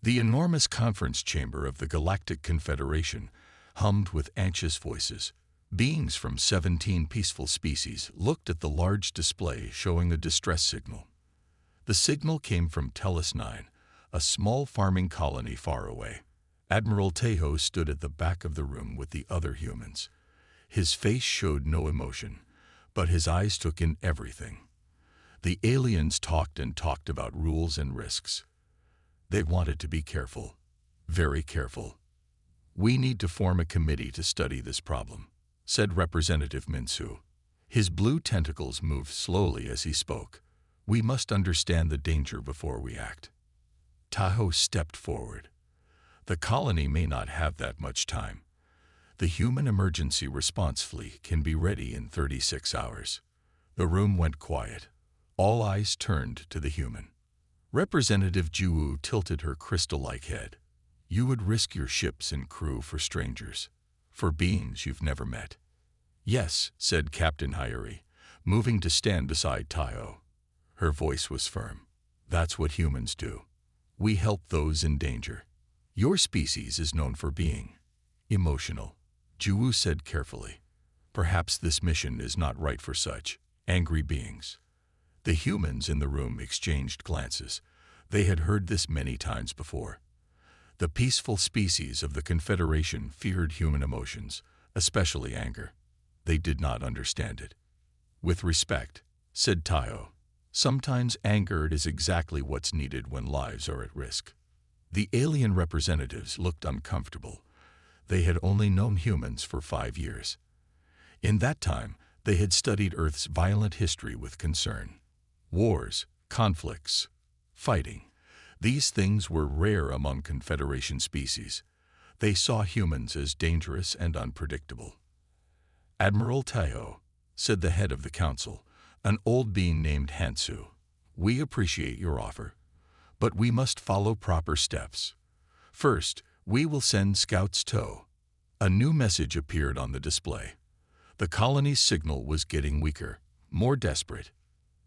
The enormous conference chamber of the Galactic Confederation hummed with anxious voices. Beings from 17 peaceful species looked at the large display showing a distress signal. The signal came from Telus 9, a small farming colony far away. Admiral Tejo stood at the back of the room with the other humans. His face showed no emotion, but his eyes took in everything. The aliens talked and talked about rules and risks. They wanted to be careful, very careful. "We need to form a committee to study this problem," said Representative Minsu. His blue tentacles moved slowly as he spoke. "We must understand the danger before we act." Tahoe stepped forward. "The colony may not have that much time. The Human Emergency Response Fleet can be ready in 36 hours. The room went quiet. All eyes turned to the human. Representative Juwu tilted her crystal-like head. "You would risk your ships and crew for strangers, for beings you've never met." "Yes," said Captain Hyuri, moving to stand beside Tahoe. Her voice was firm. "That's what humans do. We help those in danger. Your species is known for being emotional," Juwu said carefully. "Perhaps this mission is not right for such angry beings." The humans in the room exchanged glances. They had heard this many times before. The peaceful species of the Confederation feared human emotions, especially anger. They did not understand it. "With respect," said Tayo, "sometimes anger is exactly what's needed when lives are at risk." The alien representatives looked uncomfortable. They had only known humans for 5 years. In that time, they had studied Earth's violent history with concern. Wars, conflicts, fighting. These things were rare among Confederation species. They saw humans as dangerous and unpredictable. "Admiral Tayo," said the head of the council, an old being named Hansu, "we appreciate your offer, but we must follow proper steps. First, we will send Scouts TOW." A new message appeared on the display. The colony's signal was getting weaker, more desperate.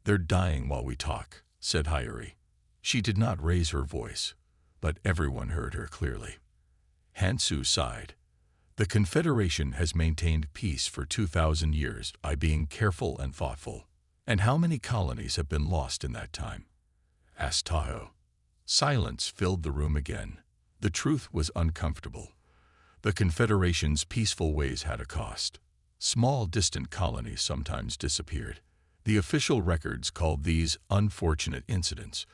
"They're dying while we talk," said Hyuri. She did not raise her voice, but everyone heard her clearly. Hansu sighed. "The Confederation has maintained peace for 2,000 years by being careful and thoughtful. And how many colonies have been lost in that time?" asked Tahoe. Silence filled the room again. The truth was uncomfortable. The Confederation's peaceful ways had a cost. Small, distant colonies sometimes disappeared. The official records called these unfortunate incidents,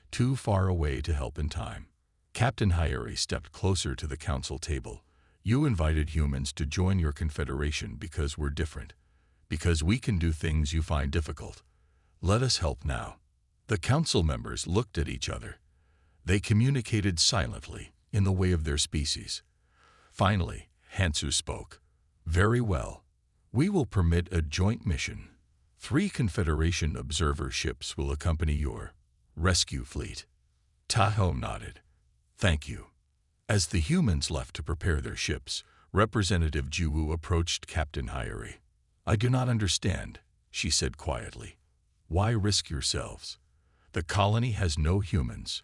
too far away to help in time. Captain Hyuri stepped closer to the council table. "You invited humans to join your Confederation because we're different, because we can do things you find difficult. Let us help now." The council members looked at each other. They communicated silently, in the way of their species. Finally, Hansu spoke. "Very well. We will permit a joint mission. 3 Confederation observer ships will accompany your rescue fleet." Tahoe nodded. "Thank you." As the humans left to prepare their ships, Representative Juwu approached Captain Hyuri. "I do not understand," she said quietly. "Why risk yourselves? The colony has no humans.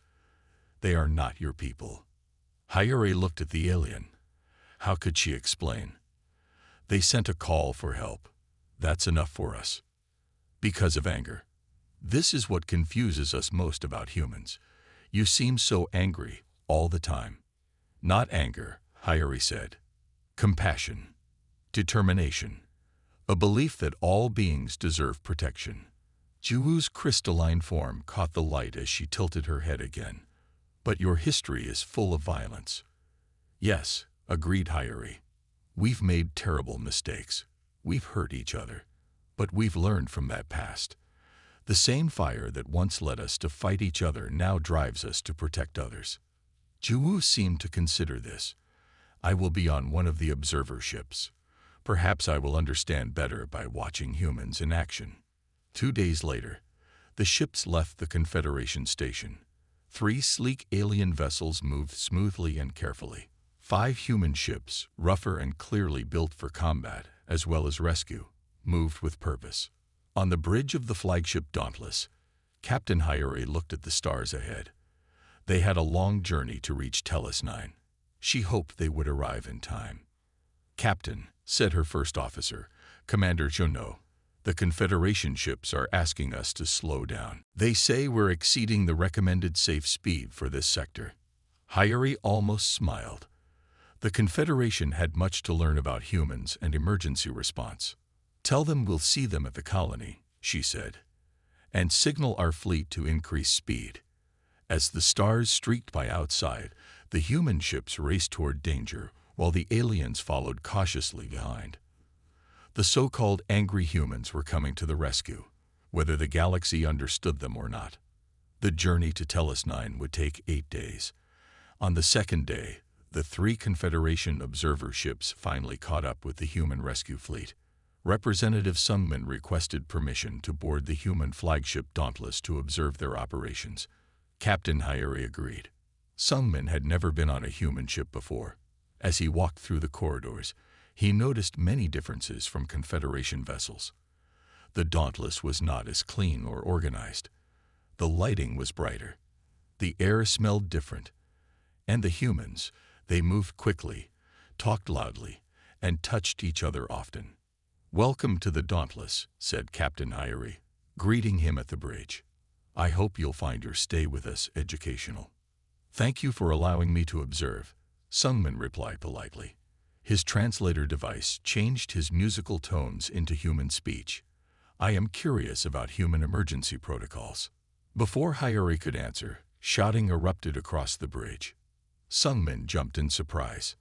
They are not your people." Hyuri looked at the alien. How could she explain? "They sent a call for help. That's enough for us." Because of anger. This is what confuses us most about humans. You seem so angry all the time. "Not anger," Hyuri said. "Compassion. Determination. A belief that all beings deserve protection." Juwu's crystalline form caught the light as she tilted her head again. "But your history is full of violence." "Yes," agreed Hyuri. "We've made terrible mistakes. We've hurt each other. But we've learned from that past. The same fire that once led us to fight each other now drives us to protect others." Juwu seemed to consider this. "I will be on one of the observer ships. Perhaps I will understand better by watching humans in action." 2 days later, the ships left the Confederation station. 3 sleek alien vessels moved smoothly and carefully. 5 human ships, rougher and clearly built for combat, as well as rescue, moved with purpose. On the bridge of the flagship Dauntless, Captain Hyuri looked at the stars ahead. They had a long journey to reach Telus 9. She hoped they would arrive in time. "Captain," said her first officer, Commander Junho, "the Confederation ships are asking us to slow down. They say we're exceeding the recommended safe speed for this sector." Hayuri almost smiled. The Confederation had much to learn about humans and emergency response. "Tell them we'll see them at the colony," she said, "and signal our fleet to increase speed." As the stars streaked by outside, the human ships raced toward danger, while the aliens followed cautiously behind. The so-called angry humans were coming to the rescue, whether the galaxy understood them or not. The journey to Telus 9 would take 8 days. On the second day, the 3 Confederation observer ships finally caught up with the human rescue fleet. Representative Sungmin requested permission to board the human flagship Dauntless to observe their operations. Captain Hayuri agreed. Sungmin had never been on a human ship before. As he walked through the corridors, he noticed many differences from Confederation vessels. The Dauntless was not as clean or organized. The lighting was brighter. The air smelled different. And the humans, they moved quickly, talked loudly, and touched each other often. "Welcome to the Dauntless," said Captain Hayuri, greeting him at the bridge. "I hope you'll find your stay with us educational." "Thank you for allowing me to observe," Sungmin replied politely. His translator device changed his musical tones into human speech. "I am curious about human emergency protocols." Before Hayuri could answer, shouting erupted across the bridge. Sungmin jumped in surprise.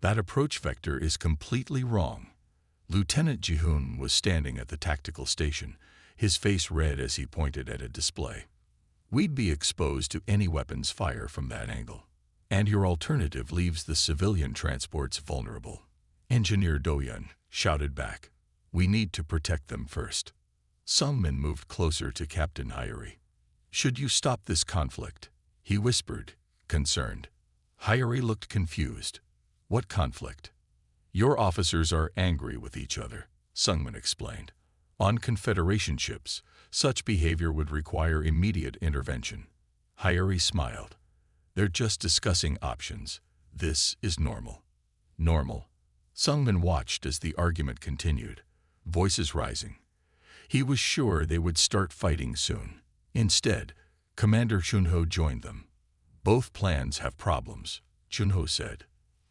"That approach vector is completely wrong." Lieutenant Jihoon was standing at the tactical station, his face red as he pointed at a display. "We'd be exposed to any weapons fire from that angle. And your alternative leaves the civilian transports vulnerable." Engineer Doyun shouted back, "We need to protect them first." Sungmin moved closer to Captain Hayuri. "Should you stop this conflict?" he whispered, concerned. Hayuri looked confused. "What conflict?" "Your officers are angry with each other," Sungmin explained. "On Confederation ships, such behavior would require immediate intervention." Hayuri smiled. "They're just discussing options. This is normal." "Normal?" Sungmin watched as the argument continued, voices rising. He was sure they would start fighting soon. Instead, Commander Junho joined them. "Both plans have problems," Junho said.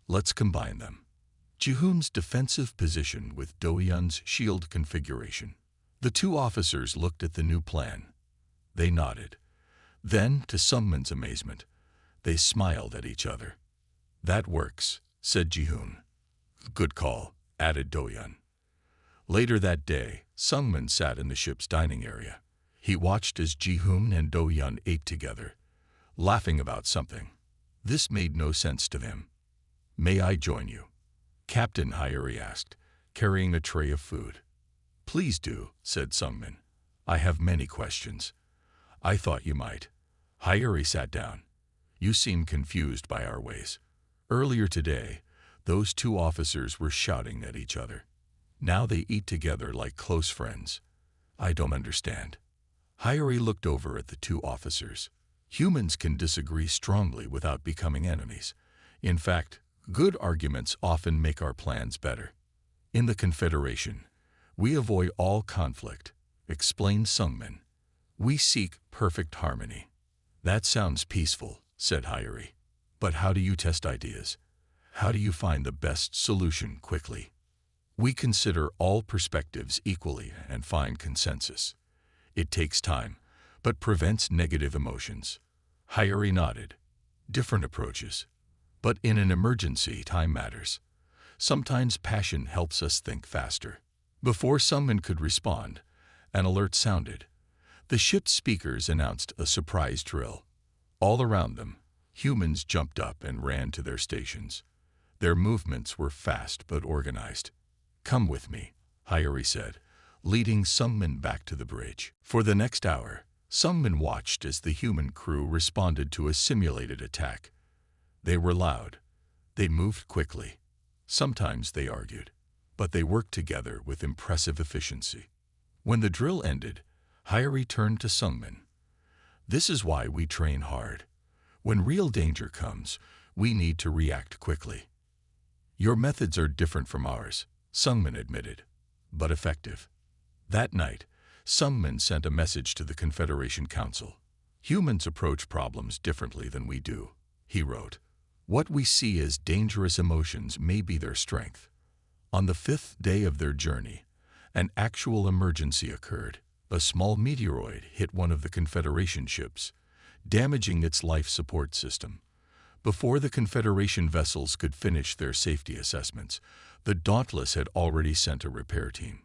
"Let's combine them." Jihoon's defensive position with Doyun's shield configuration. The 2 officers looked at the new plan. They nodded. Then, to Sungmin's amazement, they smiled at each other. "That works," said Jihoon. "Good call," added Doyun. Later that day, Sungmin sat in the ship's dining area. He watched as Jihoon and Doyun ate together, laughing about something. This made no sense to him. "May I join you?" Captain Hayuri asked, carrying a tray of food. "Please do," said Sungmin. "I have many questions." "I thought you might." Hayuri sat down. "You seem confused by our ways. Earlier today, those 2 officers were shouting at each other. Now they eat together like close friends. I don't understand." Hayuri looked over at the 2 officers. "Humans can disagree strongly without becoming enemies. In fact, good arguments often make our plans better. In the Confederation, we avoid all conflict," explained Sungmin. "We seek perfect harmony." "That sounds peaceful," said Hayuri. "But how do you test ideas? How do you find the best solution quickly?" "We consider all perspectives equally and find consensus. It takes time, but prevents negative emotions." Hayuri nodded. "Different approaches. But in an emergency, time matters. Sometimes passion helps us think faster." Before Sungmin could respond, an alert sounded. The ship's speakers announced a surprise drill. All around them, humans jumped up and ran to their stations. Their movements were fast but organized. "Come with me," Hayuri said, leading Sungmin back to the bridge. For the next hour, Sungmin watched as the human crew responded to a simulated attack. They were loud. They moved quickly. Sometimes they argued, but they worked together with impressive efficiency. When the drill ended, Hayuri turned to Sungmin. "This is why we train hard. When real danger comes, we need to react quickly. Your methods are different from ours, Sungmin admitted, but effective. That night, Sungmin sent a message to the Confederation Council. Humans approach problems differently than we do, he wrote. What we see as dangerous emotions may be their strength. On the 5th day of their journey, an actual emergency occurred. A small meteoroid hit one of the Confederation ships, damaging its life support system. Before the Confederation vessels could finish their safety assessments, the Dauntless had already sent a repair team.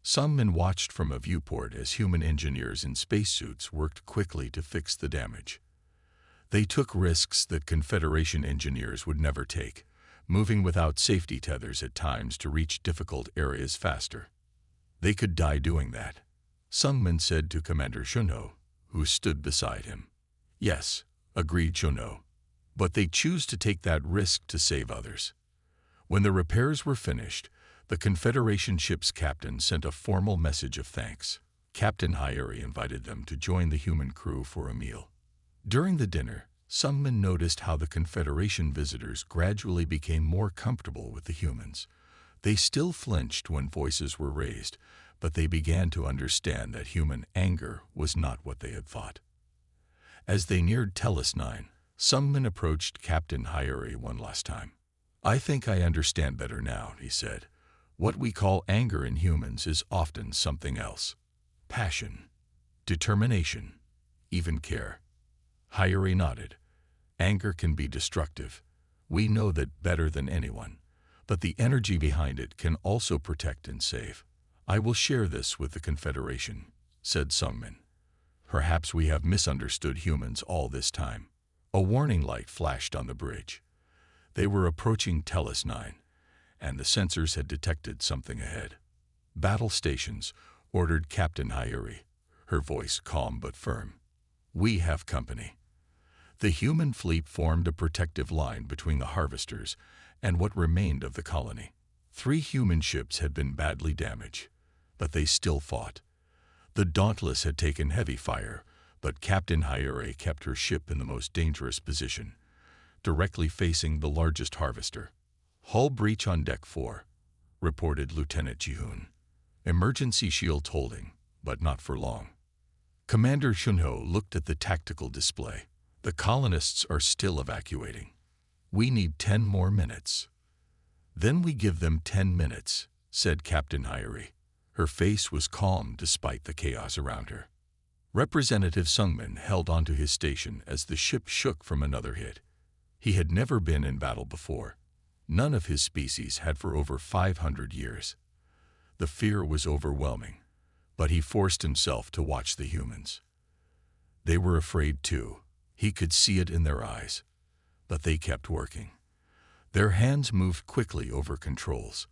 Sungmin watched from a viewport as human engineers in spacesuits worked quickly to fix the damage. They took risks that Confederation engineers would never take, moving without safety tethers at times to reach difficult areas faster. They could die doing that, Sungmin said to Commander Shunho, who stood beside him. Yes, agreed Shunho, but they choose to take that risk to save others. When the repairs were finished, the Confederation ship's captain sent a formal message of thanks. Captain Hyuri invited them to join the human crew for a meal. During the dinner, Sungmin noticed how the Confederation visitors gradually became more comfortable with the humans. They still flinched when voices were raised, but they began to understand that human anger was not what they had thought. As they neared Telus 9, Sungmin approached Captain Hyuri one last time. I think I understand better now, he said. What we call anger in humans is often something else. Passion, determination, even care. Hyuri nodded. Anger can be destructive. We know that better than anyone. But the energy behind it can also protect and save. I will share this with the Confederation, said Sungmin. Perhaps we have misunderstood humans all this time. A warning light flashed on the bridge. They were approaching Telus 9, and the sensors had detected something ahead. Battle stations, ordered Captain Hyuri, her voice calm but firm. We have company. The human fleet formed a protective line between the harvesters and what remained of the colony. 3 human ships had been badly damaged, but they still fought. The Dauntless had taken heavy fire, but Captain Hyuri kept her ship in the most dangerous position, directly facing the largest harvester. Hull breach on Deck 4, reported Lieutenant Jihoon. Emergency shields holding, but not for long. Commander Shunho looked at the tactical display. The colonists are still evacuating. We need 10 more minutes. Then we give them 10 minutes, said Captain Hyuri. Her face was calm despite the chaos around her. Representative Sungmin held onto his station as the ship shook from another hit. He had never been in battle before. None of his species had for over 500 years. The fear was overwhelming, but he forced himself to watch the humans. They were afraid too. He could see it in their eyes, but they kept working. Their hands moved quickly over controls.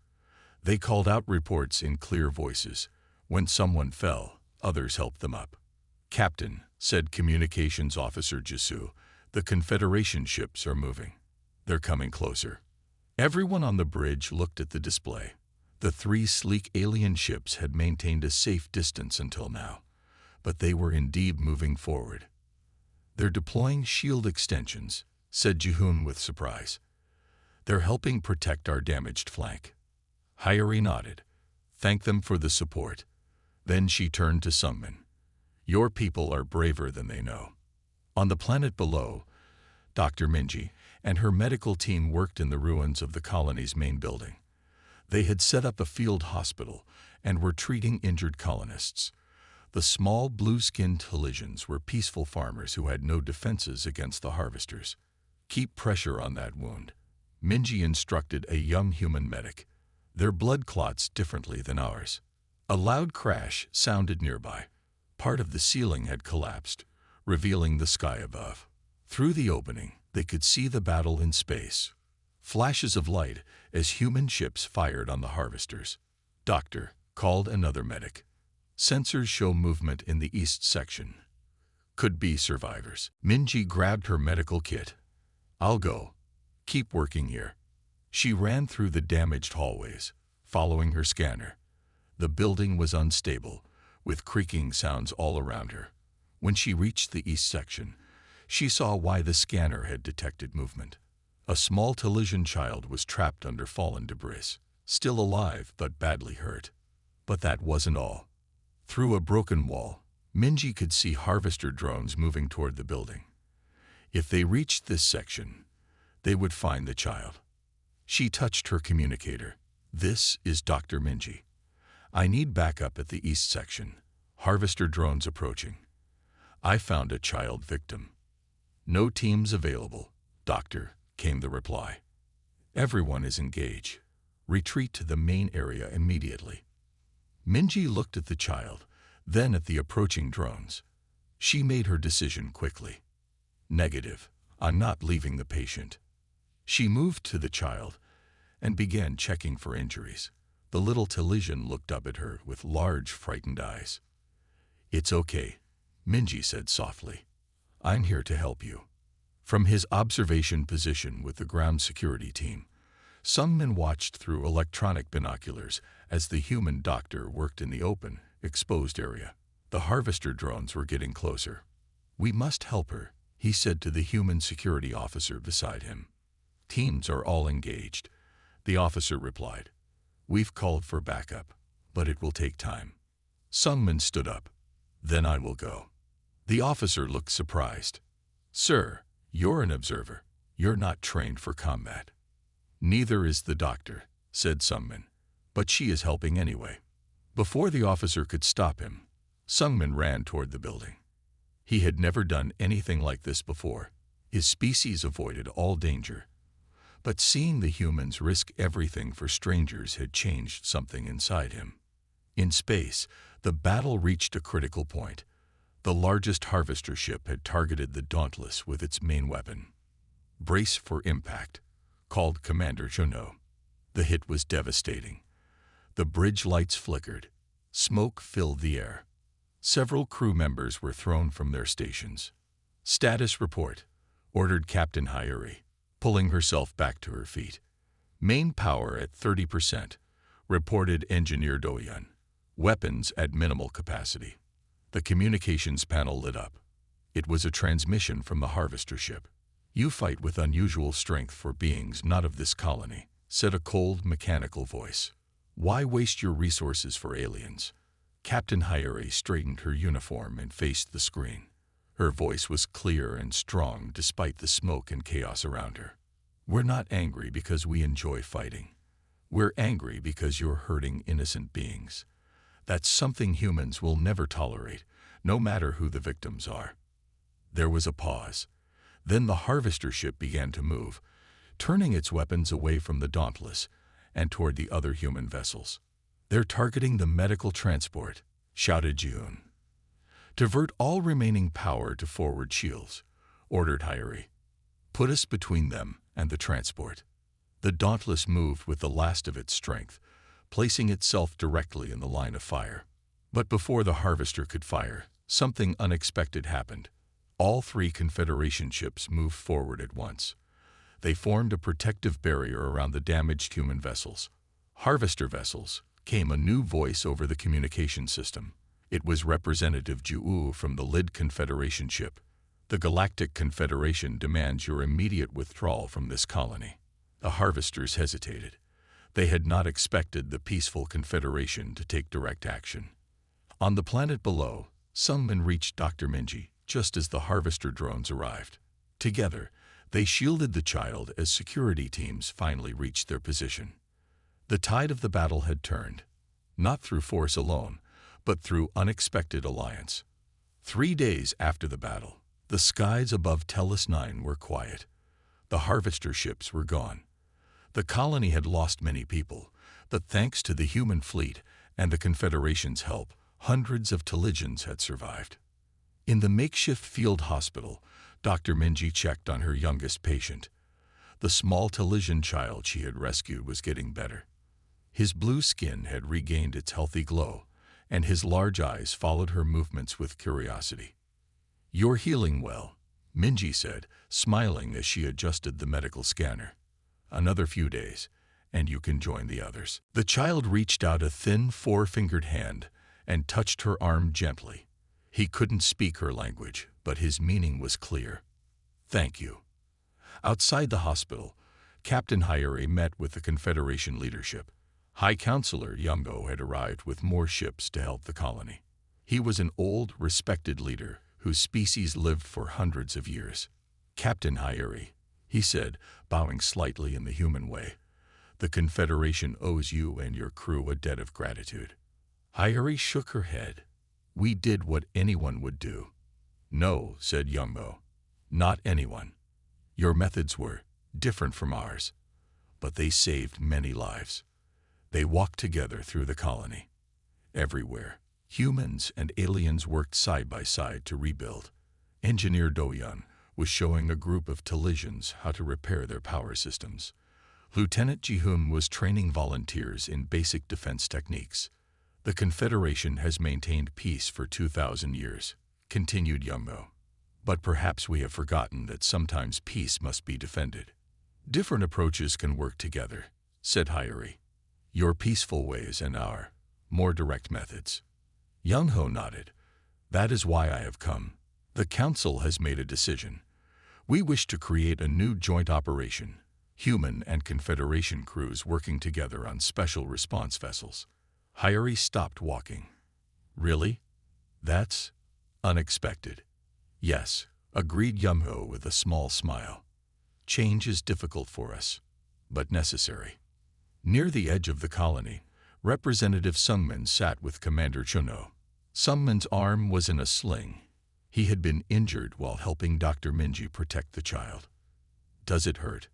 They called out reports in clear voices. When someone fell, others helped them up. Captain, said Communications Officer Jisoo, the Confederation ships are moving. They're coming closer. Everyone on the bridge looked at the display. The 3 sleek alien ships had maintained a safe distance until now, but they were indeed moving forward. They're deploying shield extensions, said Jihoon with surprise. They're helping protect our damaged flank. Hyuri nodded. Thank them for the support. Then she turned to Sungmin. Your people are braver than they know. On the planet below, Dr. Minji and her medical team worked in the ruins of the colony's main building. They had set up a field hospital and were treating injured colonists. The small blue-skinned Telesians were peaceful farmers who had no defenses against the harvesters. Keep pressure on that wound, Minji instructed a young human medic. Their blood clots differently than ours. A loud crash sounded nearby. Part of the ceiling had collapsed, revealing the sky above. Through the opening, they could see the battle in space. Flashes of light as human ships fired on the harvesters. Doctor, called another medic. Sensors show movement in the east section. Could be survivors. Minji grabbed her medical kit. I'll go. Keep working here. She ran through the damaged hallways, following her scanner. The building was unstable, with creaking sounds all around her. When she reached the east section, She saw why the scanner had detected movement. A small Telesian child was trapped under fallen debris, still alive but badly hurt. But that wasn't all. Through a broken wall, Minji could see harvester drones moving toward the building. If they reached this section, they would find the child. She touched her communicator. "This is Dr. Minji. I need backup at the east section. Harvester drones approaching. I found a child victim." "No teams available, Doctor," came the reply. "Everyone is engaged. Retreat to the main area immediately." Minji looked at the child, then at the approaching drones. She made her decision quickly. "Negative. I'm not leaving the patient." She moved to the child and began checking for injuries. The little Telesian looked up at her with large, frightened eyes. "It's okay," Minji said softly. "I'm here to help you." From his observation position with the ground security team, Sungmin watched through electronic binoculars as the human doctor worked in the open, exposed area. The harvester drones were getting closer. "We must help her," he said to the human security officer beside him. "Teams are all engaged," the officer replied. "We've called for backup, but it will take time." Sungmin stood up. "Then I will go." The officer looked surprised. "Sir, you're an observer. You're not trained for combat." "Neither is the doctor," said Sungmin, "but she is helping anyway." Before the officer could stop him, Sungmin ran toward the building. He had never done anything like this before. His species avoided all danger. But seeing the humans risk everything for strangers had changed something inside him. In space, the battle reached a critical point. The largest harvester ship had targeted the Dauntless with its main weapon. "Brace for impact," called Commander Junot. The hit was devastating. The bridge lights flickered. Smoke filled the air. Several crew members were thrown from their stations. "Status report," ordered Captain Hayuri, pulling herself back to her feet. "Main power at 30%, reported Engineer Doyun. Weapons at minimal capacity." The communications panel lit up. It was a transmission from the harvester ship. "You fight with unusual strength for beings not of this colony," said a cold, mechanical voice. "Why waste your resources for aliens?" Captain Hayuri straightened her uniform and faced the screen. Her voice was clear and strong despite the smoke and chaos around her. "We're not angry because we enjoy fighting. We're angry because you're hurting innocent beings. That's something humans will never tolerate, no matter who the victims are." There was a pause. Then the harvester ship began to move, turning its weapons away from the Dauntless and toward the other human vessels. "They're targeting the medical transport," shouted June. "Divert all remaining power to forward shields," ordered Hayuri. "Put us between them and the transport." The Dauntless moved with the last of its strength, placing itself directly in the line of fire. But before the harvester could fire, something unexpected happened. All three Confederation ships moved forward at once. They formed a protective barrier around the damaged human vessels. "Harvester vessels," came a new voice over the communication system. It was Representative Ju from the Lid Confederation ship. "The Galactic Confederation demands your immediate withdrawal from this colony." The harvesters hesitated. They had not expected the peaceful Confederation to take direct action. On the planet below, Sungmin reached Dr. Minji just as the harvester drones arrived. Together, they shielded the child as security teams finally reached their position. The tide of the battle had turned, not through force alone, but through unexpected alliance. 3 days after the battle, the skies above Telus 9 were quiet. The harvester ships were gone. The colony had lost many people, but thanks to the human fleet and the Confederation's help, hundreds of Telesians had survived. In the makeshift field hospital, Dr. Minji checked on her youngest patient. The small Telesian child she had rescued was getting better. His blue skin had regained its healthy glow, and his large eyes followed her movements with curiosity. "You're healing well," Minji said, smiling as she adjusted the medical scanner. "Another few days, and you can join the others." The child reached out a thin, four-fingered hand and touched her arm gently. He couldn't speak her language, but his meaning was clear. Thank you. Outside the hospital, Captain Hyeri met with the Confederation leadership. High Counselor Yumbo had arrived with more ships to help the colony. He was an old, respected leader whose species lived for hundreds of years. Captain Hyeri, he said, bowing slightly in the human way, the Confederation owes you and your crew a debt of gratitude. Hyeri shook her head. We did what anyone would do. No, said Yumbo, not anyone. Your methods were different from ours, but they saved many lives. They walked together through the colony. Everywhere, humans and aliens worked side by side to rebuild. Engineer Doyun was showing a group of Telesians how to repair their power systems. Lieutenant Jihun was training volunteers in basic defense techniques. The Confederation has maintained peace for 2,000 years, continued Yumbo. But perhaps we have forgotten that sometimes peace must be defended. Different approaches can work together, said Hyeri. Your peaceful ways and our more direct methods. Young-ho nodded. That is why I have come. The Council has made a decision. We wish to create a new joint operation, human and Confederation crews working together on special response vessels. Hyeri stopped walking. Really? That's unexpected. Yes, agreed Yumho with a small smile. Change is difficult for us, but necessary. Near the edge of the colony, Representative Sungmin sat with Commander Chono. Sungmin's arm was in a sling. He had been injured while helping Dr. Minji protect the child. Does it hurt?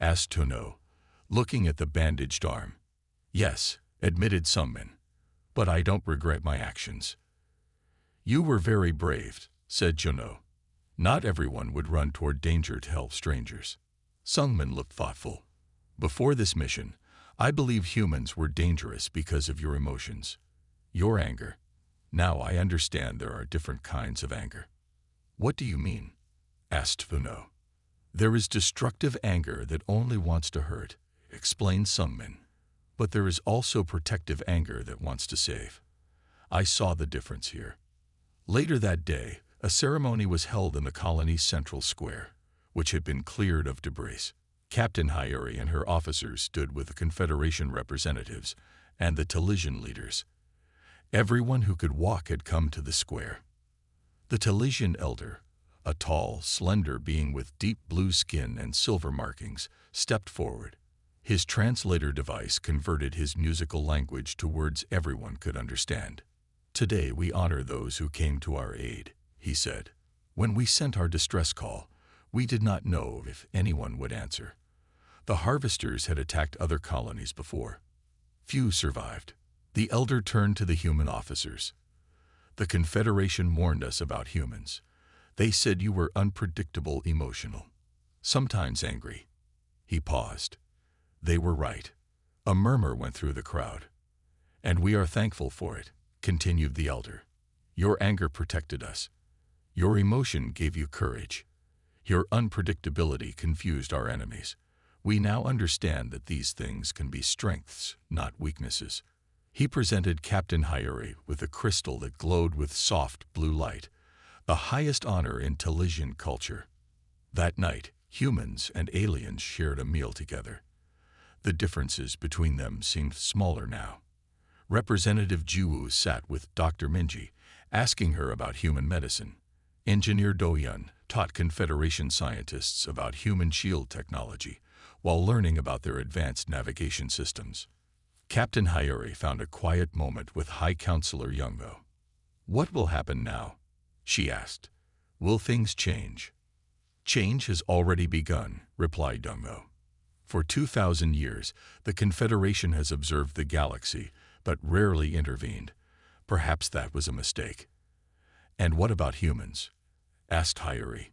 Asked Chono, looking at the bandaged arm. Yes, admitted Sungmin, but I don't regret my actions. You were very brave, said Chono. Not everyone would run toward danger to help strangers. Sungmin looked thoughtful. Before this mission, I believe humans were dangerous because of your emotions. Your anger. Now I understand there are different kinds of anger. What do you mean? Asked Funo. There is destructive anger that only wants to hurt, explained Sungmin. But there is also protective anger that wants to save. I saw the difference here. Later that day, a ceremony was held in the colony's central square, which had been cleared of debris. Captain Hyeri and her officers stood with the Confederation representatives and the Telesian leaders. Everyone who could walk had come to the square. The Telesian elder, a tall, slender being with deep blue skin and silver markings, stepped forward. His translator device converted his musical language to words everyone could understand. Today we honor those who came to our aid, he said. When we sent our distress call, we did not know if anyone would answer. The harvesters had attacked other colonies before. Few survived. The elder turned to the human officers. The Confederation warned us about humans. They said you were unpredictable, emotional, sometimes angry. He paused. They were right. A murmur went through the crowd. And we are thankful for it, continued the elder. Your anger protected us. Your emotion gave you courage. Your unpredictability confused our enemies. We now understand that these things can be strengths, not weaknesses. He presented Captain Hyeri with a crystal that glowed with soft blue light, the highest honor in Telesian culture. That night, humans and aliens shared a meal together. The differences between them seemed smaller now. Representative Juwu sat with Dr. Minji, asking her about human medicine. Engineer Doyun taught Confederation scientists about human shield technology while learning about their advanced navigation systems. Captain Hyeri found a quiet moment with High Counselor Youngmo. What will happen now? She asked. Will things change? Change has already begun, replied Youngmo. For 2,000 years, the Confederation has observed the galaxy, but rarely intervened. Perhaps that was a mistake. And what about humans? Asked Hyeri.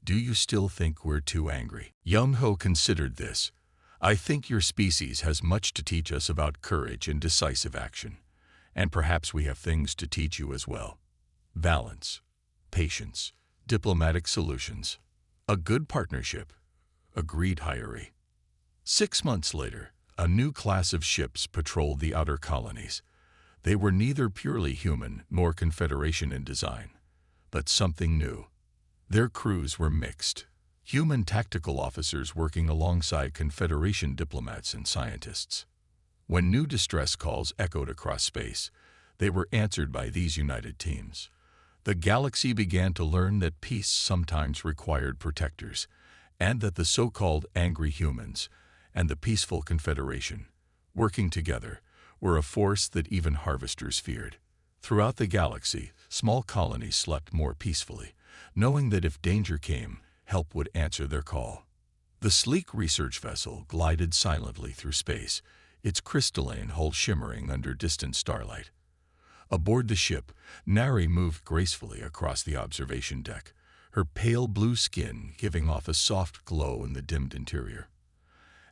Do you still think we're too angry? Young-ho considered this. I think your species has much to teach us about courage and decisive action. And perhaps we have things to teach you as well. Balance, patience, diplomatic solutions. A good partnership, agreed Hyeri. 6 months later, a new class of ships patrolled the outer colonies. They were neither purely human nor Confederation in design, but something new. Their crews were mixed, human tactical officers working alongside Confederation diplomats and scientists. When new distress calls echoed across space, they were answered by these united teams. The galaxy began to learn that peace sometimes required protectors, and that the so-called angry humans and the peaceful Confederation, working together, were a force that even harvesters feared. Throughout the galaxy, small colonies slept more peacefully, knowing that if danger came, help would answer their call. The sleek research vessel glided silently through space, its crystalline hull shimmering under distant starlight. Aboard the ship, Nari moved gracefully across the observation deck, her pale blue skin giving off a soft glow in the dimmed interior.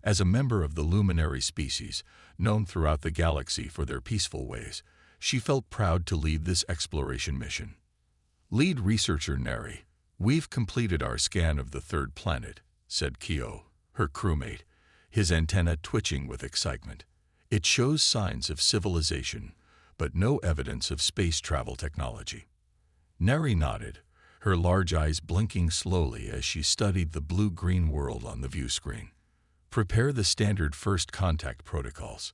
As a member of the luminary species, known throughout the galaxy for their peaceful ways, she felt proud to lead this exploration mission. Lead researcher Nari, "We've completed our scan of the third planet," said Kyo, her crewmate, his antenna twitching with excitement. "It shows signs of civilization, but no evidence of space travel technology." Nari nodded, her large eyes blinking slowly as she studied the blue-green world on the view screen. "Prepare the standard first contact protocols.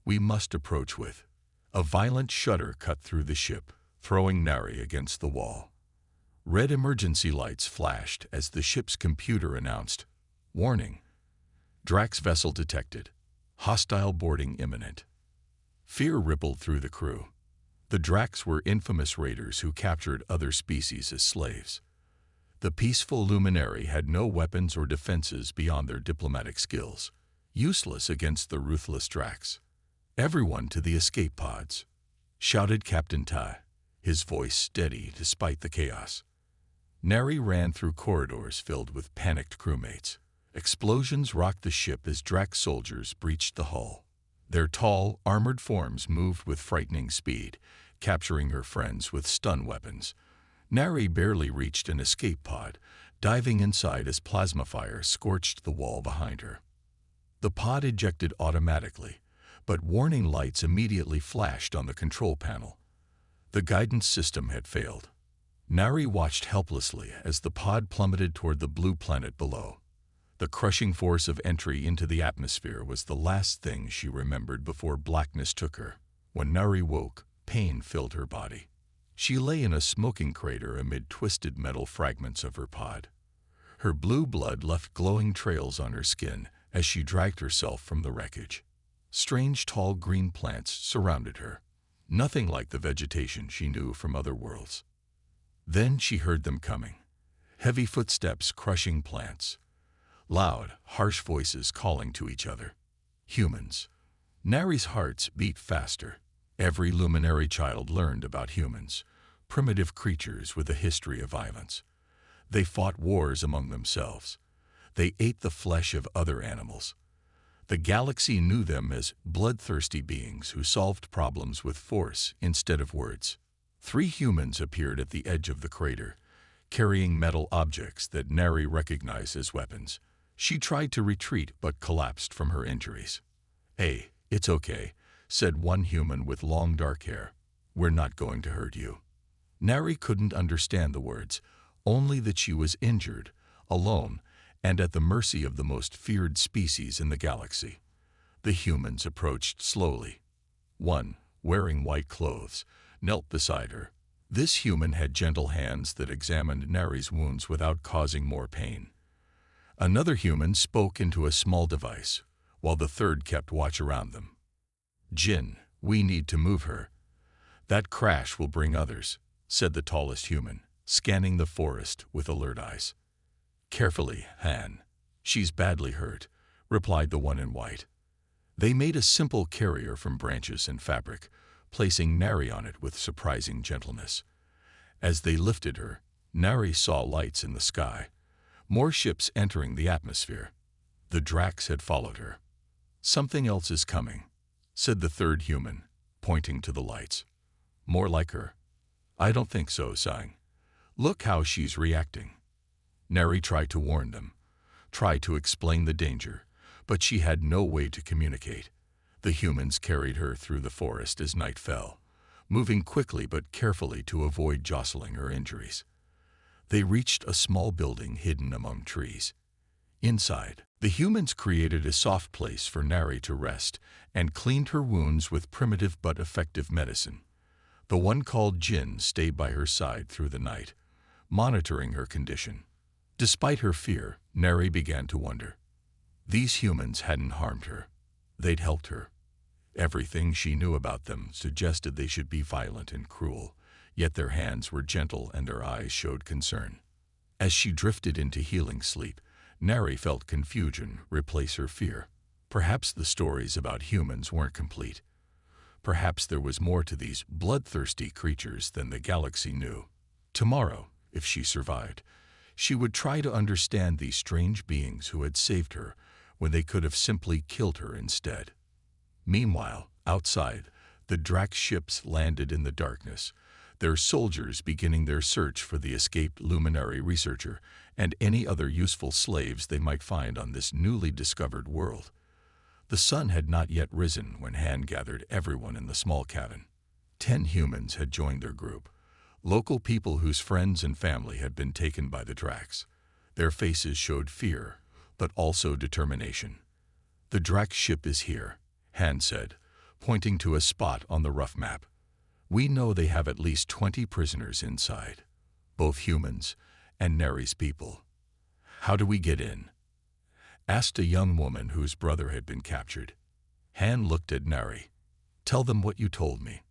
We must approach with." A violent shudder cut through the ship, throwing Nari against the wall. Red emergency lights flashed as the ship's computer announced, "Warning. Drax vessel detected. Hostile boarding imminent." Fear rippled through the crew. The Drax were infamous raiders who captured other species as slaves. The peaceful luminary had no weapons or defenses beyond their diplomatic skills, useless against the ruthless Drax. "Everyone to the escape pods," shouted Captain Tai, his voice steady despite the chaos. Nari ran through corridors filled with panicked crewmates. Explosions rocked the ship as Drax soldiers breached the hull. Their tall, armored forms moved with frightening speed, capturing her friends with stun weapons. Nari barely reached an escape pod, diving inside as plasma fire scorched the wall behind her. The pod ejected automatically, but warning lights immediately flashed on the control panel. The guidance system had failed. Nari watched helplessly as the pod plummeted toward the blue planet below. The crushing force of entry into the atmosphere was the last thing she remembered before blackness took her. When Nari woke, pain filled her body. She lay in a smoking crater amid twisted metal fragments of her pod. Her blue blood left glowing trails on her skin as she dragged herself from the wreckage. Strange tall green plants surrounded her, nothing like the vegetation she knew from other worlds. Then she heard them coming, heavy footsteps crushing plants, loud, harsh voices calling to each other. Humans. Nari's heart beat faster. Every luminary child learned about humans, primitive creatures with a history of violence. They fought wars among themselves. They ate the flesh of other animals. The galaxy knew them as bloodthirsty beings who solved problems with force instead of words. 3 humans appeared at the edge of the crater, carrying metal objects that Nari recognized as weapons. She tried to retreat but collapsed from her injuries. "Hey, it's okay," said one human with long dark hair. "We're not going to hurt you." Nari couldn't understand the words, only that she was injured, alone, and at the mercy of the most feared species in the galaxy. The humans approached slowly. One, wearing white clothes, knelt beside her. This human had gentle hands that examined Nari's wounds without causing more pain. Another human spoke into a small device, while the third kept watch around them. "Jin, we need to move her. That crash will bring others," said the tallest human, scanning the forest with alert eyes. "Carefully, Han. She's badly hurt," replied the one in white. They made a simple carrier from branches and fabric, placing Nari on it with surprising gentleness. As they lifted her, Nari saw lights in the sky, more ships entering the atmosphere. The Drax had followed her. "Something else is coming," said the third human, pointing to the lights. "More like her." "I don't think so," sighing. "Look how she's reacting." Nari tried to warn them, tried to explain the danger, but she had no way to communicate. The humans carried her through the forest as night fell, moving quickly but carefully to avoid jostling her injuries. They reached a small building hidden among trees. Inside, the humans created a soft place for Nari to rest and cleaned her wounds with primitive but effective medicine. The one called Jin stayed by her side through the night, monitoring her condition. Despite her fear, Nari began to wonder. These humans hadn't harmed her. They'd helped her. Everything she knew about them suggested they should be violent and cruel, yet their hands were gentle and their eyes showed concern. As she drifted into healing sleep, Nari felt confusion replace her fear. Perhaps the stories about humans weren't complete. Perhaps there was more to these bloodthirsty creatures than the galaxy knew. Tomorrow, if she survived, she would try to understand these strange beings who had saved her when they could have simply killed her instead. Meanwhile, outside, the Drax ships landed in the darkness, their soldiers beginning their search for the escaped luminary researcher and any other useful slaves they might find on this newly discovered world. The sun had not yet risen when Han gathered everyone in the small cabin. 10 humans had joined their group, local people whose friends and family had been taken by the Drax. Their faces showed fear, but also determination. "The Drax ship is here," Han said, pointing to a spot on the rough map. "We know they have at least 20 prisoners inside, both humans and Nari's people." "How do we get in?" asked a young woman whose brother had been captured. Han looked at Nari. "Tell them what you told me."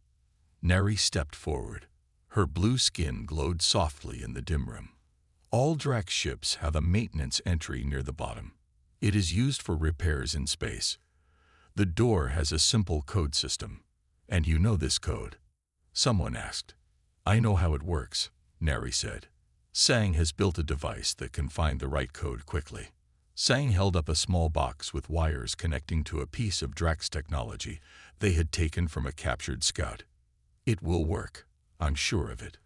Nari stepped forward. Her blue skin glowed softly in the dim room. "All Drax ships have a maintenance entry near the bottom. It is used for repairs in space. The door has a simple code system. And you know this code?" Someone asked. "I know how it works," Nari said. "Sang has built a device that can find the right code quickly." Sang held up a small box with wires connecting to a piece of Drax technology they had taken from a captured scout. "It will work, I'm sure of it."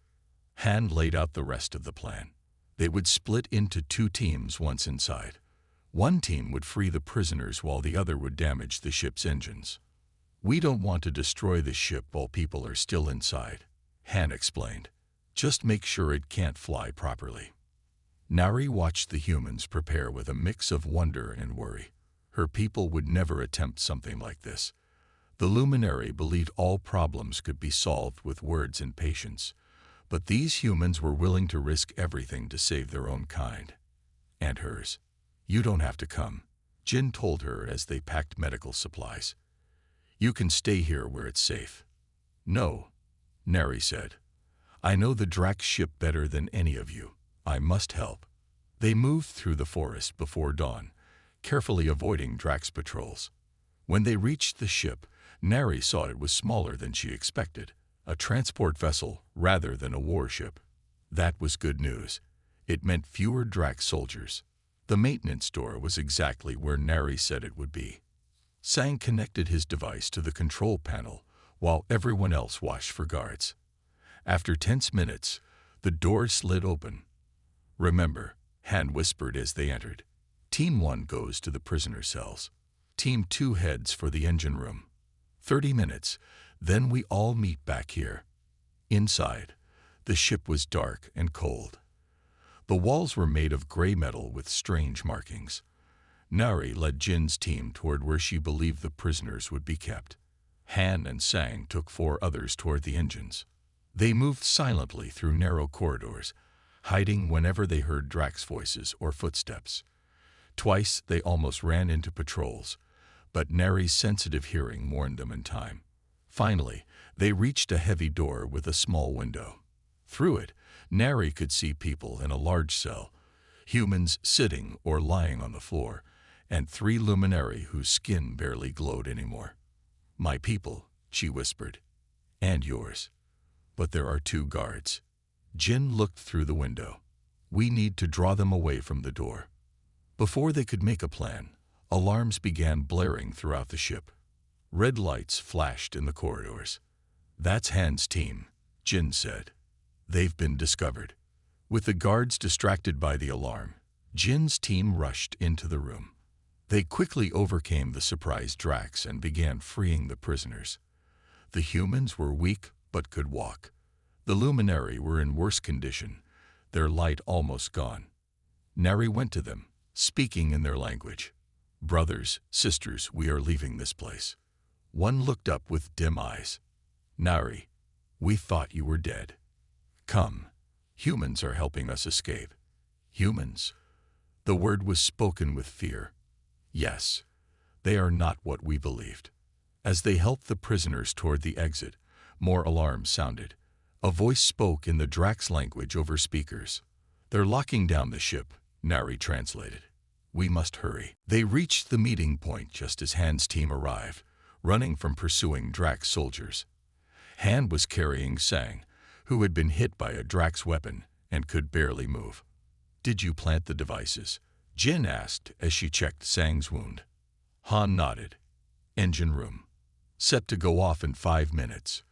Han laid out the rest of the plan. They would split into 2 teams once inside. One team would free the prisoners while the other would damage the ship's engines. "We don't want to destroy the ship while people are still inside," Han explained. "Just make sure it can't fly properly." Nari watched the humans prepare with a mix of wonder and worry. Her people would never attempt something like this. The luminary believed all problems could be solved with words and patience, but these humans were willing to risk everything to save their own kind. And hers. "You don't have to come," Jin told her as they packed medical supplies. "You can stay here where it's safe." "No," Nari said. "I know the Drax ship better than any of you. I must help." They moved through the forest before dawn, carefully avoiding Drax patrols. When they reached the ship, Nari saw it was smaller than she expected, a transport vessel rather than a warship. That was good news. It meant fewer Drax soldiers. The maintenance door was exactly where Nari said it would be. Sang connected his device to the control panel while everyone else watched for guards. After tense minutes, the door slid open. "Remember," Han whispered as they entered, "Team 1 goes to the prisoner cells. Team 2 heads for the engine room. 30 minutes, then we all meet back here." Inside, the ship was dark and cold. The walls were made of gray metal with strange markings. Nari led Jin's team toward where she believed the prisoners would be kept. Han and Sang took 4 others toward the engines. They moved silently through narrow corridors, hiding whenever they heard Drax voices or footsteps. Twice they almost ran into patrols, but Nari's sensitive hearing warned them in time. Finally, they reached a heavy door with a small window. Through it, Nari could see people in a large cell, humans sitting or lying on the floor, and 3 luminary whose skin barely glowed anymore. "My people," she whispered, "and yours. But there are 2 guards." Jin looked through the window. "We need to draw them away from the door." Before they could make a plan, alarms began blaring throughout the ship. Red lights flashed in the corridors. "That's Han's team," Jin said. "They've been discovered." With the guards distracted by the alarm, Jin's team rushed into the room. They quickly overcame the surprised Drax and began freeing the prisoners. The humans were weak but could walk. The luminary were in worse condition. their light almost gone. Nari went to them, speaking in their language. "Brothers, sisters, we are leaving this place." One looked up with dim eyes. "Nari, we thought you were dead. Come, humans are helping us escape." Humans? The word was spoken with fear. Yes, they are not what we believed. As they helped the prisoners toward the exit, more alarms sounded. A voice spoke in the Drax language over speakers. "They're locking down the ship," Nari translated. "We must hurry." They reached the meeting point just as Han's team arrived, running from pursuing Drax soldiers. Han was carrying Sang, who had been hit by a Drax weapon and could barely move. "Did you plant the devices?" Jin asked as she checked Sang's wound. Han nodded. "Engine room. Set to go off in 5 minutes."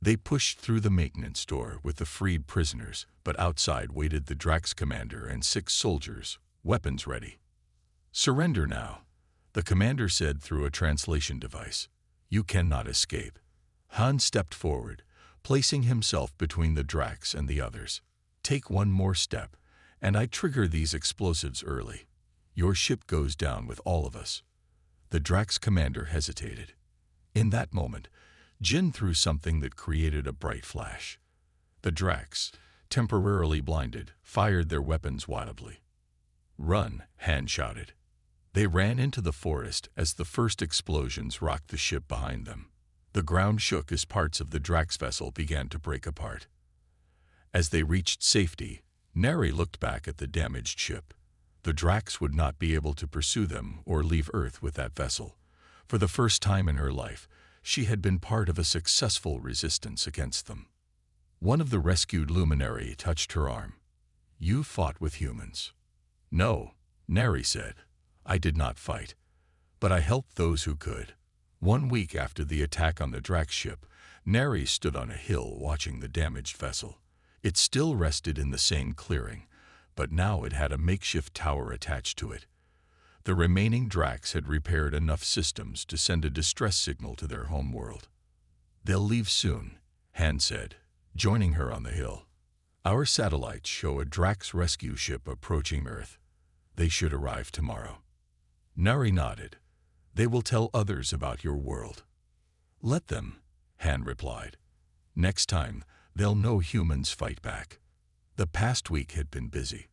They pushed through the maintenance door with the freed prisoners, but outside waited the Drax commander and 6 soldiers, weapons ready. "Surrender now," the commander said through a translation device. "You cannot escape." Han stepped forward, placing himself between the Drax and the others. "Take one more step, and I trigger these explosives early. Your ship goes down with all of us." The Drax commander hesitated. In that moment, Jin threw something that created a bright flash. The Drax, temporarily blinded, fired their weapons wildly. "Run!" Han shouted. They ran into the forest as the first explosions rocked the ship behind them. The ground shook as parts of the Drax vessel began to break apart. As they reached safety, Nari looked back at the damaged ship. The Drax would not be able to pursue them or leave Earth with that vessel. For the first time in her life, she had been part of a successful resistance against them. One of the rescued luminary touched her arm. "You fought with humans." "No," Nari said. "I did not fight. But I helped those who could." 1 week after the attack on the Drax ship, Nari stood on a hill watching the damaged vessel. It still rested in the same clearing, but now it had a makeshift tower attached to it. The remaining Drax had repaired enough systems to send a distress signal to their home world. "They'll leave soon," Han said, joining her on the hill. "Our satellites show a Drax rescue ship approaching Earth. They should arrive tomorrow." Nari nodded. "They will tell others about your world." "Let them," Han replied. "Next time, they'll know humans fight back." The past week had been busy.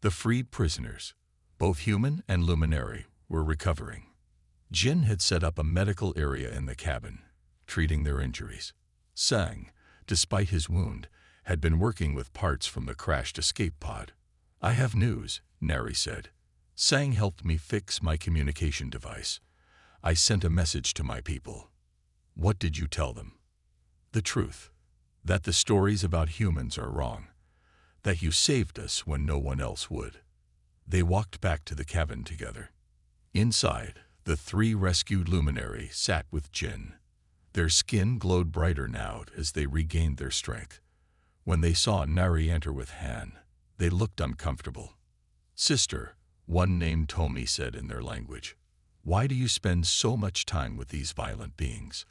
The freed prisoners, both human and luminary, were recovering. Jin had set up a medical area in the cabin, treating their injuries. Sang, despite his wound, had been working with parts from the crashed escape pod. "I have news," Nari said. "Sang helped me fix my communication device. I sent a message to my people." "What did you tell them?" "The truth. That the stories about humans are wrong. That you saved us when no one else would." They walked back to the cabin together. Inside, the 3 rescued luminary sat with Jin. Their skin glowed brighter now as they regained their strength. When they saw Nari enter with Han, they looked uncomfortable. "Sister," one named Tomi said in their language, "why do you spend so much time with these violent beings?"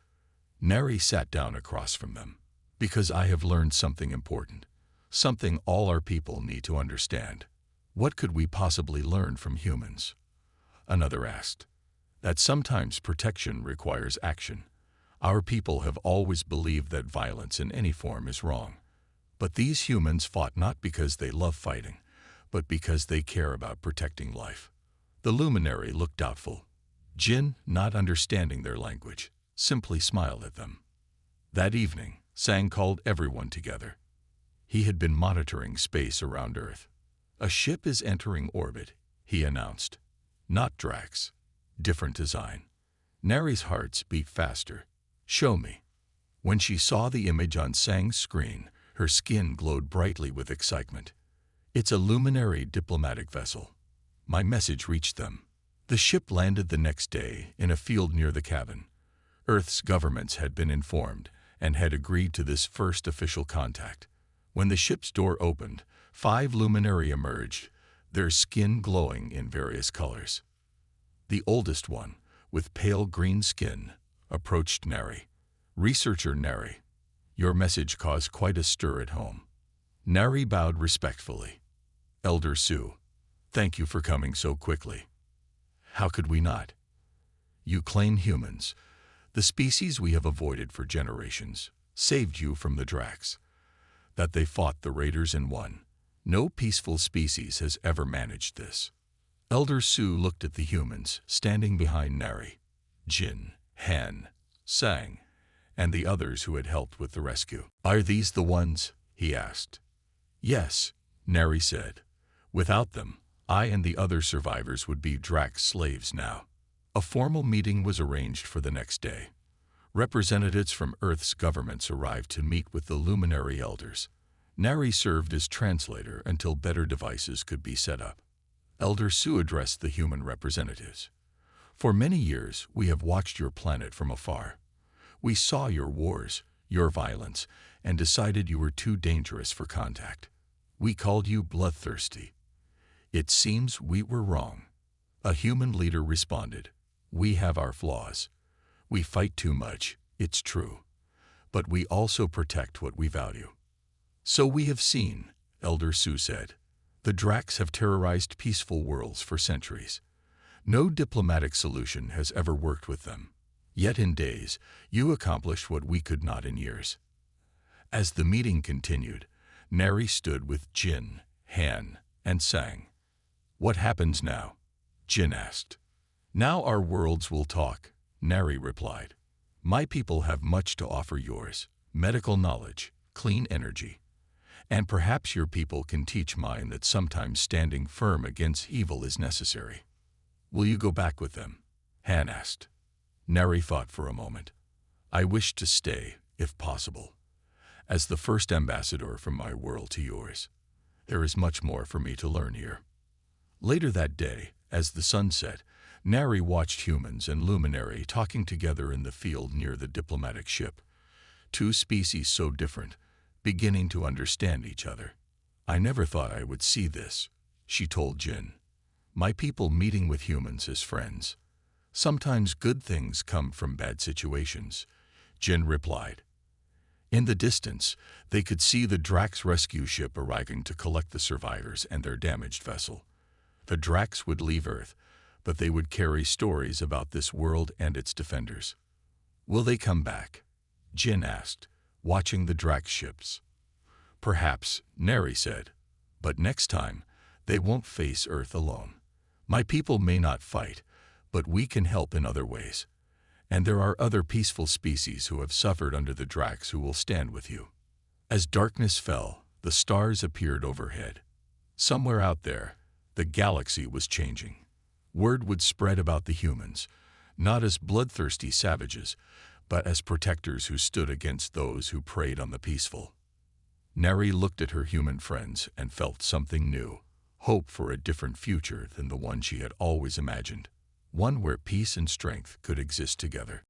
Nari sat down across from them. "Because I have learned something important. Something all our people need to understand." "What could we possibly learn from humans?" Another asked. "That sometimes protection requires action. Our people have always believed that violence in any form is wrong. But these humans fought not because they love fighting, but because they care about protecting life." The luminary looked doubtful. Jin, not understanding their language, simply smiled at them. That evening, Sang called everyone together. He had been monitoring space around Earth. "A ship is entering orbit," he announced. "Not Drax. Different design." Nari's heart beat faster. "Show me." When she saw the image on Sang's screen, her skin glowed brightly with excitement. "It's a luminary diplomatic vessel." My message reached them. The ship landed the next day in a field near the cabin. Earth's governments had been informed and had agreed to this first official contact. When the ship's door opened, 5 luminary emerged, their skin glowing in various colors. The oldest one, with pale green skin, approached Nari. "Researcher Nari, your message caused quite a stir at home." Nari bowed respectfully. Elder Sue, thank you for coming so quickly. How could we not? You claim humans, the species we have avoided for generations, saved you from the Dracs. That they fought the Raiders and won. No peaceful species has ever managed this. Elder Sue looked at the humans standing behind Nari, Jin, Han, Sang, and the others who had helped with the rescue. Are these the ones? He asked. Yes, Nari said. Without them, I and the other survivors would be Drac slaves now. A formal meeting was arranged for the next day. Representatives from Earth's governments arrived to meet with the luminary elders. Nari served as translator until better devices could be set up. Elder Sue addressed the human representatives. For many years, we have watched your planet from afar. We saw your wars, your violence, and decided you were too dangerous for contact. We called you bloodthirsty. It seems we were wrong. A human leader responded, We have our flaws. We fight too much, it's true. But we also protect what we value. So we have seen, Elder Sue said. The Dracs have terrorized peaceful worlds for centuries. No diplomatic solution has ever worked with them. Yet in days, you accomplished what we could not in years. As the meeting continued, Nari stood with Jin, Han, and Sang. What happens now? Jin asked. Now our worlds will talk, Nari replied. My people have much to offer yours, medical knowledge, clean energy. And perhaps your people can teach mine that sometimes standing firm against evil is necessary. Will you go back with them? Han asked. Nari thought for a moment. I wish to stay, if possible, as the first ambassador from my world to yours. There is much more for me to learn here. Later that day, as the sun set, Nari watched humans and Luminary talking together in the field near the diplomatic ship. Two species so different, beginning to understand each other. I never thought I would see this, she told Jin. My people meeting with humans as friends. Sometimes good things come from bad situations, Jin replied. In the distance, they could see the Dracs rescue ship arriving to collect the survivors and their damaged vessel. The Dracs would leave Earth, but they would carry stories about this world and its defenders. Will they come back? Jin asked, watching the Drac ships. Perhaps, Nari said, but next time, they won't face Earth alone. My people may not fight, but we can help in other ways. And there are other peaceful species who have suffered under the Dracs who will stand with you. As darkness fell, the stars appeared overhead. Somewhere out there, the galaxy was changing. Word would spread about the humans, not as bloodthirsty savages, but as protectors who stood against those who preyed on the peaceful. Nari looked at her human friends and felt something new, hope for a different future than the one she had always imagined, one where peace and strength could exist together.